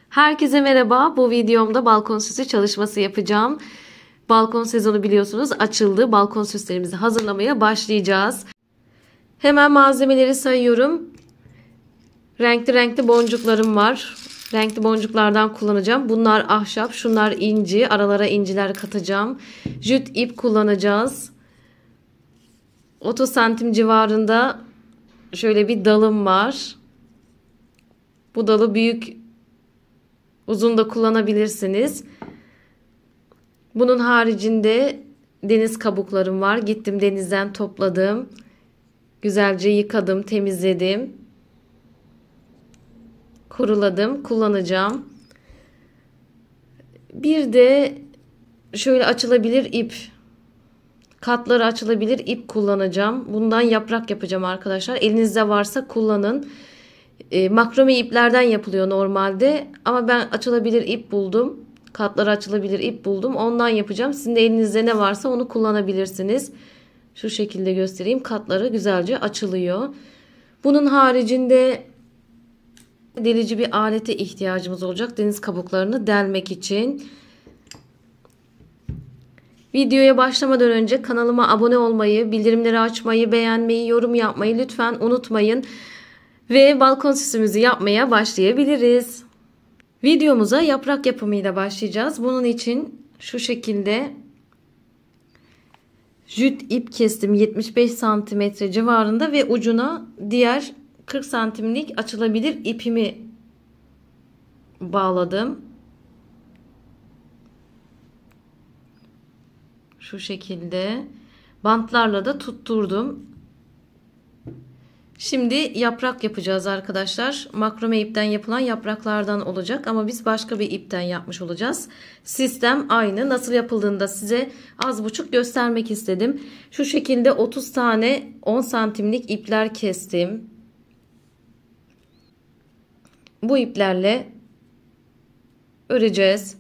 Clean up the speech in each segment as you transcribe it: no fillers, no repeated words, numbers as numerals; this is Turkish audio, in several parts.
Herkese merhaba. Bu videomda balkon süsü çalışması yapacağım. Balkon sezonu biliyorsunuz açıldı. Balkon süslerimizi hazırlamaya başlayacağız. Hemen malzemeleri sayıyorum. Renkli renkli boncuklarım var. Renkli boncuklardan kullanacağım. Bunlar ahşap, şunlar inci. Aralara inciler katacağım. Jüt ip kullanacağız. 30 santim civarında şöyle bir dalım var. Bu dalı büyük, uzun da kullanabilirsiniz. Bunun haricinde deniz kabuklarım var. Gittim denizden topladım. Güzelce yıkadım, temizledim. Kuruladım, kullanacağım. Bir de şöyle açılabilir ip, katları açılabilir ip kullanacağım. Bundan yaprak yapacağım arkadaşlar. Elinizde varsa kullanın. Makrome iplerden yapılıyor normalde. Ama ben açılabilir ip buldum. Katları açılabilir ip buldum. Ondan yapacağım. Sizin de elinizde ne varsa onu kullanabilirsiniz. Şu şekilde göstereyim. Katları güzelce açılıyor. Bunun haricinde delici bir alete ihtiyacımız olacak. Deniz kabuklarını delmek için. Videoya başlamadan önce kanalıma abone olmayı, bildirimleri açmayı, beğenmeyi, yorum yapmayı lütfen unutmayın. Ve balkon süsümüzü yapmaya başlayabiliriz. Videomuza yaprak yapımıyla başlayacağız. Bunun için şu şekilde jüt ip kestim 75 santimetre civarında ve ucuna diğer 40 santimlik açılabilir ipimi bağladım. Şu şekilde bantlarla da tutturdum. Şimdi yaprak yapacağız arkadaşlar. Makrome ipten yapılan yapraklardan olacak ama biz başka bir ipten yapmış olacağız. Sistem aynı. Nasıl yapıldığını da size az buçuk göstermek istedim. Şu şekilde 30 tane 10 santimlik ipler kestim. Bu iplerle öreceğiz.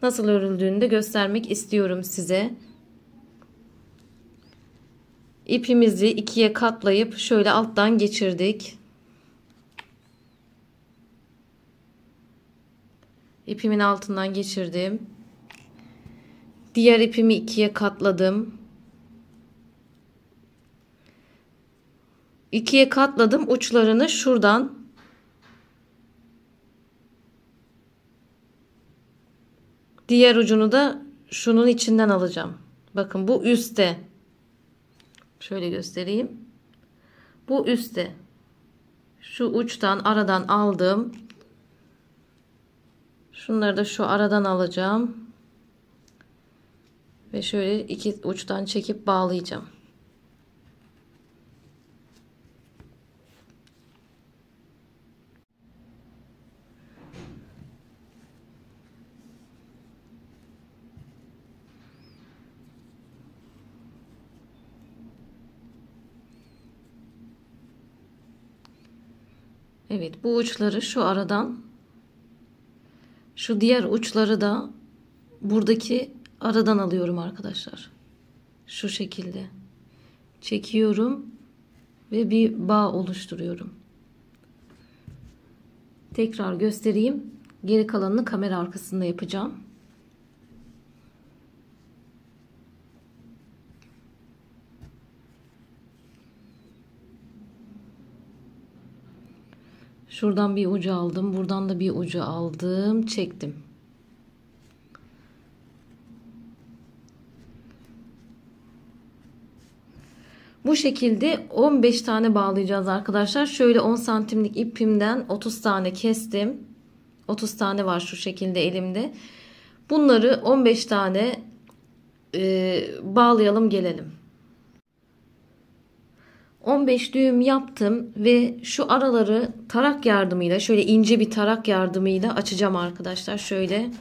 Nasıl örüldüğünü de göstermek istiyorum size. İpimizi ikiye katlayıp şöyle alttan geçirdik. İpimin altından geçirdim. Diğer ipimi ikiye katladım. İkiye katladım. Uçlarını şuradan diğer ucunu da şunun içinden alacağım. Bakın bu üstte. Şöyle göstereyim. Bu üstte. Şu uçtan aradan aldım. Şunları da şu aradan alacağım. Ve şöyle iki uçtan çekip bağlayacağım. Evet, bu uçları şu aradan, şu diğer uçları da buradaki aradan alıyorum arkadaşlar. Şu şekilde çekiyorum ve bir bağ oluşturuyorum. Tekrar göstereyim. Geri kalanını kamera arkasında yapacağım. Şuradan bir ucu aldım. Buradan da bir ucu aldım. Çektim. Bu şekilde 15 tane bağlayacağız arkadaşlar. Şöyle 10 santimlik ipimden 30 tane kestim. 30 tane var şu şekilde elimde. Bunları 15 tane bağlayalım gelelim. 15 düğüm yaptım ve şu araları tarak yardımıyla, şöyle ince bir tarak yardımıyla açacağım arkadaşlar. Şöyle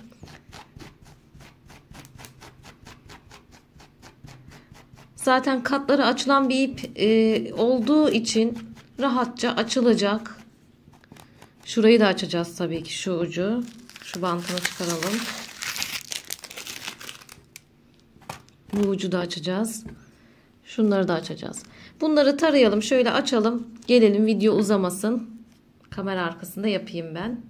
zaten katları açılan bir ip olduğu için rahatça açılacak. Şurayı da açacağız tabii ki, şu ucu. Şu bantını çıkaralım. Bu ucu da açacağız. Şunları da açacağız. Bunları tarayalım. Şöyle açalım. Gelelim, video uzamasın. Kamera arkasında yapayım ben.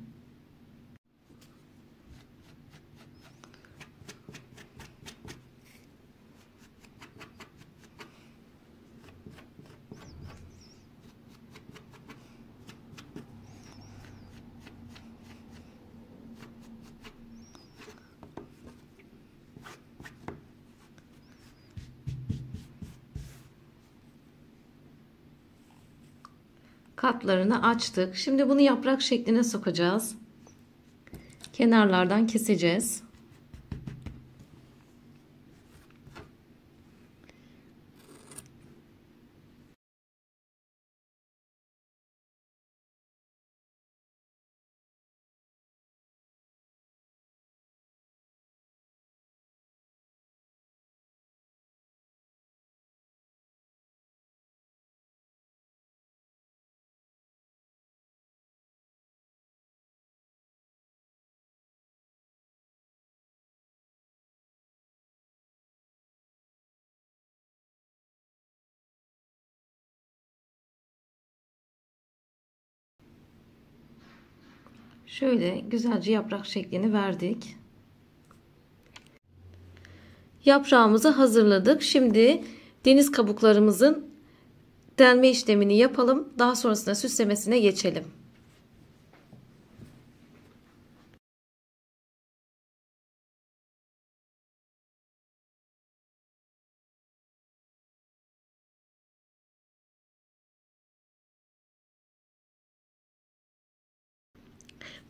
Katlarını açtık. Şimdi bunu yaprak şekline sokacağız. Kenarlardan keseceğiz. Şöyle güzelce yaprak şeklini verdik. Yaprağımızı hazırladık. Şimdi deniz kabuklarımızın delme işlemini yapalım. Daha sonrasında süslemesine geçelim.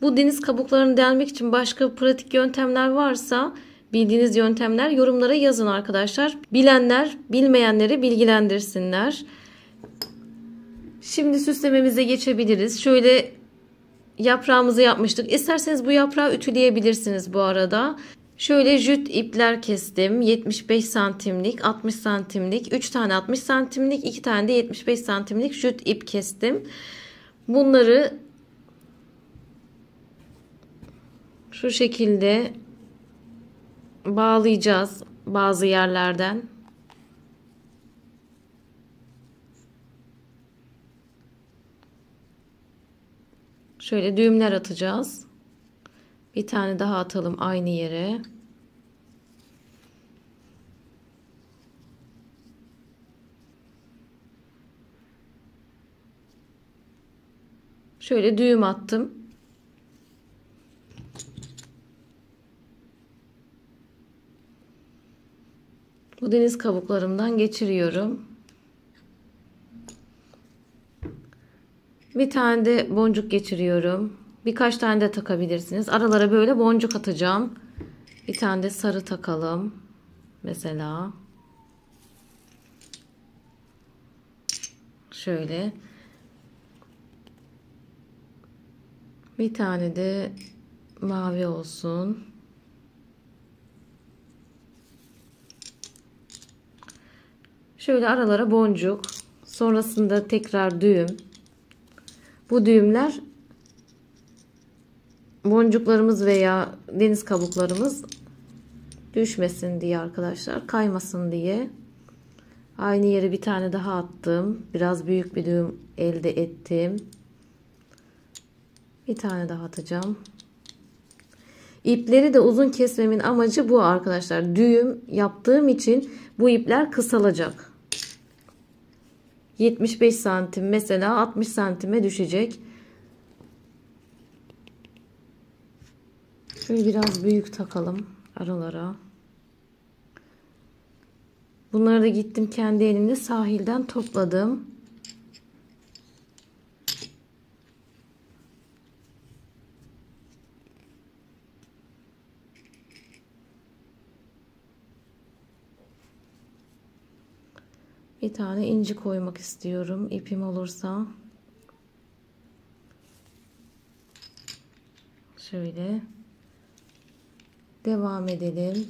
Bu deniz kabuklarını delmek için başka pratik yöntemler varsa, bildiğiniz yöntemler yorumlara yazın arkadaşlar. Bilenler bilmeyenleri bilgilendirsinler. Şimdi süslememize geçebiliriz. Şöyle yaprağımızı yapmıştık. İsterseniz bu yaprağı ütüleyebilirsiniz bu arada. Şöyle jüt ipler kestim. 75 santimlik, 60 santimlik, 3 tane 60 santimlik, 2 tane de 75 santimlik jüt ip kestim. Bunları şu şekilde bağlayacağız bazı yerlerden. Şöyle düğümler atacağız. Bir tane daha atalım aynı yere. Şöyle düğüm attım. Bu deniz kabuklarımdan geçiriyorum. Bir tane de boncuk geçiriyorum. Birkaç tane de takabilirsiniz. Aralara böyle boncuk atacağım. Bir tane de sarı takalım. Mesela. Şöyle. Bir tane de mavi olsun. Şöyle aralara boncuk. Sonrasında tekrar düğüm. Bu düğümler boncuklarımız veya deniz kabuklarımız düşmesin diye arkadaşlar. Kaymasın diye. Aynı yere bir tane daha attım. Biraz büyük bir düğüm elde ettim. Bir tane daha atacağım. İpleri de uzun kesmemin amacı bu arkadaşlar. Düğüm yaptığım için bu ipler kısalacak. 75 santim mesela 60 santime düşecek. Şöyle biraz büyük takalım aralara. Bunları da gittim kendi elimle sahilden topladım. Bir tane inci koymak istiyorum. İpim olursa. Şöyle. Devam edelim.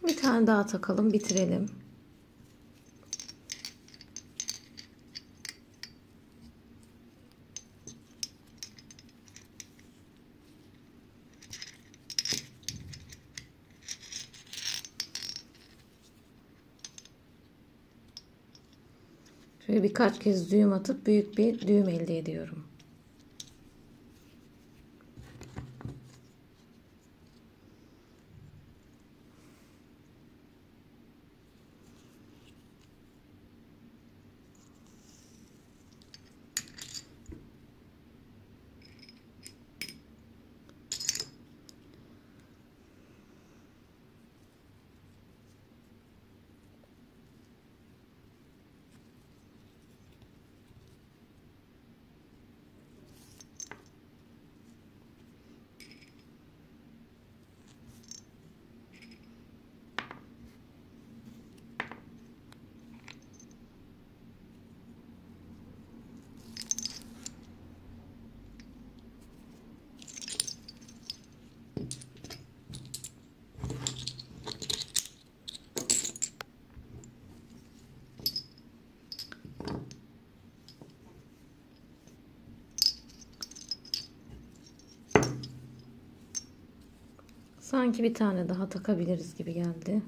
Bir tane daha takalım, bitirelim. Şöyle birkaç kez düğüm atıp büyük bir düğüm elde ediyorum. Sanki bir tane daha takabiliriz gibi geldi.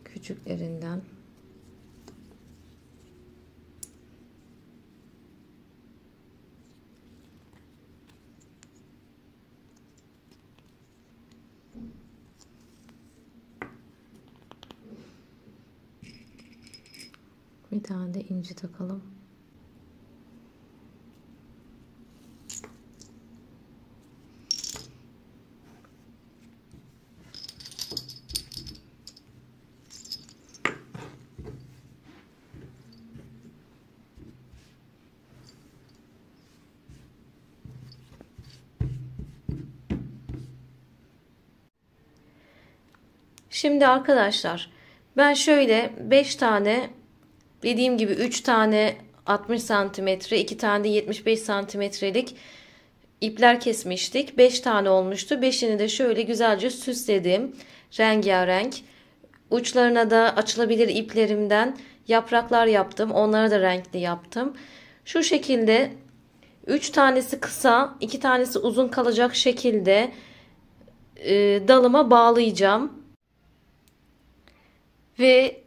Küçüklerinden. Bir tane de inci takalım. Şimdi arkadaşlar ben şöyle 5 tane, dediğim gibi 3 tane 60 santimetre, 2 tane de 75 santimetrelik ipler kesmiştik. 5 tane olmuştu. 5'ini de şöyle güzelce süsledim. Rengarenk. Uçlarına da açılabilir iplerimden yapraklar yaptım. Onları da renkli yaptım. Şu şekilde 3 tanesi kısa, 2 tanesi uzun kalacak şekilde dalıma bağlayacağım. Ve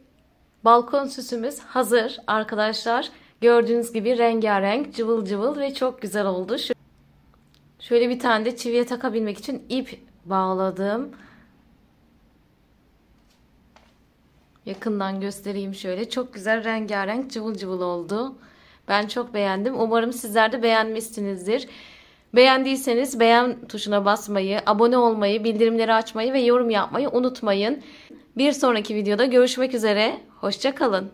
balkon süsümüz hazır arkadaşlar. Gördüğünüz gibi rengarenk, cıvıl cıvıl ve çok güzel oldu. Şöyle bir tane de çiviye takabilmek için ip bağladım. Yakından göstereyim şöyle. Çok güzel rengarenk, cıvıl cıvıl oldu. Ben çok beğendim. Umarım sizler de beğenmişsinizdir. Beğendiyseniz beğen tuşuna basmayı, abone olmayı, bildirimleri açmayı ve yorum yapmayı unutmayın. Bir sonraki videoda görüşmek üzere. Hoşça kalın.